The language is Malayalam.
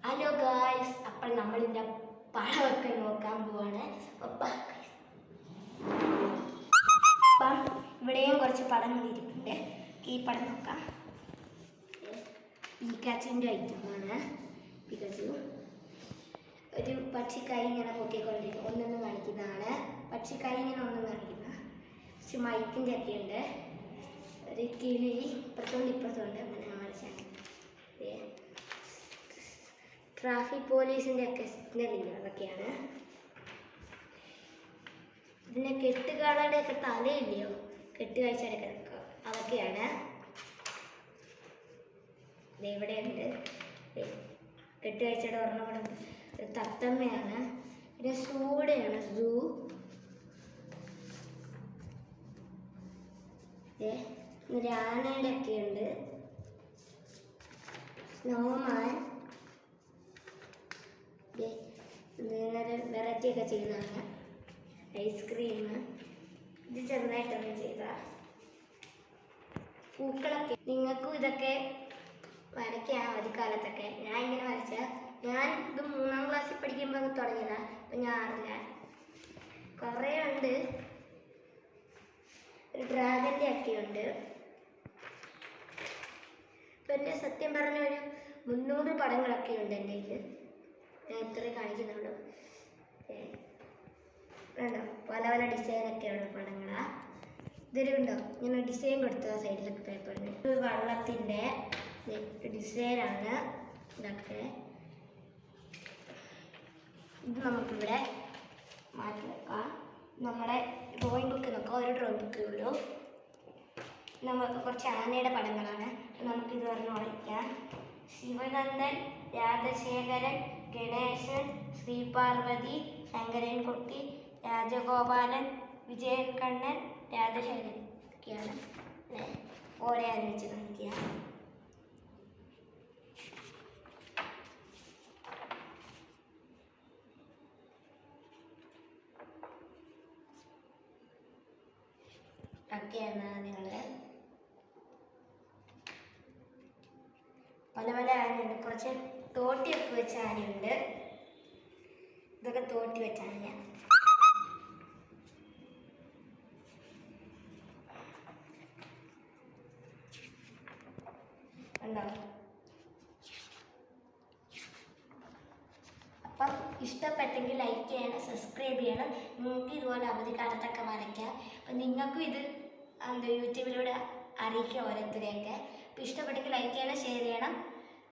ഹലോ ഗായ്സ്, അപ്പോൾ നമ്മളിൻ്റെ പടമൊക്കെ നോക്കാൻ പോവാണ്. അപ്പം ഇവിടെയും കുറച്ച് പടങ്ങൾ ഇരിപ്പുണ്ട്. ഈ പടം നോക്കാം. പിക്കാച്ചുവിൻ്റെ ഐറ്റമാണ്. പിക്കാച്ചു ഒരു പക്ഷിക്കായി ഇങ്ങനെ പൊക്കിക്കൊണ്ടിരിക്കും. ഒന്നൊന്ന് കാണിക്കുന്നതാണ്. പക്ഷിക്കായി ഇങ്ങനെ ഒന്നും കാണിക്കുന്ന പക്ഷെ മൈക്കിൻ്റെ ഒക്കെ ഉണ്ട്. ഒരു കിളി ഇപ്പുറത്തുണ്ട്. അങ്ങനെ മനസ്സിലാക്കി ട്രാഫിക് പോലീസിൻ്റെ ഒക്കെ സിഗ്നലില്ല, അതൊക്കെയാണ്. പിന്നെ കെട്ടുകാളയുടെ ഒക്കെ തലയില്ലയോ, കെട്ടുകാഴ്ചയുടെ അതൊക്കെയാണ്. ഇവിടെയുണ്ട് കെട്ടുകാഴ്ചയുടെ ഒരെണ്ണം കൂടെ. ഒരു തത്തമ്മയാണ്. പിന്നെ സൂടെയാണ്, സൂ. ഒരു ആനയുടെ ഒക്കെ ഉണ്ട്. സ്നോമാൻ ഇങ്ങനെ വെറൈറ്റി ഒക്കെ ചെയ്തതാണ്. ഐസ്ക്രീം ഇത് ചെറുതായിട്ടൊന്നും ചെയ്ത പൂക്കളൊക്കെ. നിങ്ങൾക്കും ഇതൊക്കെ വരയ്ക്കാം അവധിക്കാലത്തൊക്കെ. ഞാൻ ഇങ്ങനെ വരച്ച ഞാൻ ഇത് 3ാം ക്ലാസ്സിൽ പഠിക്കുമ്പോൾ തുടങ്ങിയതാണ്. അപ്പം ഞാൻ അറിയില്ല, കുറേ ഉണ്ട്. ഒരു ഡ്രാഗൻ്റെ ഒക്കെ ഉണ്ട്. ഇപ്പം എൻ്റെ സത്യം പറഞ്ഞ ഒരു 300 പടങ്ങളൊക്കെ ഉണ്ട് എൻ്റെ കയ്യിൽ. ഞാൻ ഇത്രയും കാണിക്കുന്നുള്ളൂ. വേണ്ടോ, പല പല ഡിസൈനൊക്കെയുള്ള പടങ്ങളാണ്. ഇതൊരു ഉണ്ടോ, ഇങ്ങനെ ഡിസൈൻ കൊടുത്ത സൈഡിലൊക്കെ പേപ്പറിന്. ഇത് വള്ളത്തിൻ്റെ ഡിസൈനാണ് ഇതൊക്കെ. ഇത് നമുക്കിവിടെ മാറ്റി വെക്കാം. നമ്മുടെ ഡ്രോയിങ് ബുക്ക് നോക്കാം. ഒരു ഡ്രോയിങ് ബുക്കേ ഉള്ളൂ. നമുക്ക് കുറച്ച് ആനയുടെ പടങ്ങളാണ്. നമുക്കിത് പറഞ്ഞ് വരയ്ക്കാം. ശിവനന്ദൻ, രാജശേഖരൻ, ഗണേശൻ, ശ്രീപാർവതി, ശങ്കരൻകുട്ടി, രാജഗോപാലൻ, വിജയകണ്ണൻ, രാജശേഖരൻ ഒക്കെയാണ്. ഓരോ ആലോചിച്ച് കാണിക്കുക. ഒക്കെയാണ് നിങ്ങൾ. പല പല ആനയുണ്ട്. കുറച്ച് തോട്ടിയൊക്കെ വെച്ച ആനയുണ്ട്. ഇതൊക്കെ തോട്ടി വെച്ച ആനയാണ്. ഉണ്ടോ? അപ്പം ഇഷ്ടപ്പെട്ടെങ്കിൽ ലൈക്ക് ചെയ്യണം, സബ്സ്ക്രൈബ് ചെയ്യണം. നിങ്ങൾക്ക് ഇതുപോലെ അവധിക്കാലത്തൊക്കെ വരയ്ക്കാം. അപ്പം നിങ്ങൾക്കും ഇത് യൂട്യൂബിലൂടെ അറിയിക്കുക ഓരോരുത്തരെയൊക്കെ. അപ്പം ഇഷ്ടപ്പെട്ടെങ്കിൽ ലൈക്ക് ചെയ്യണം, ഷെയർ ചെയ്യണം.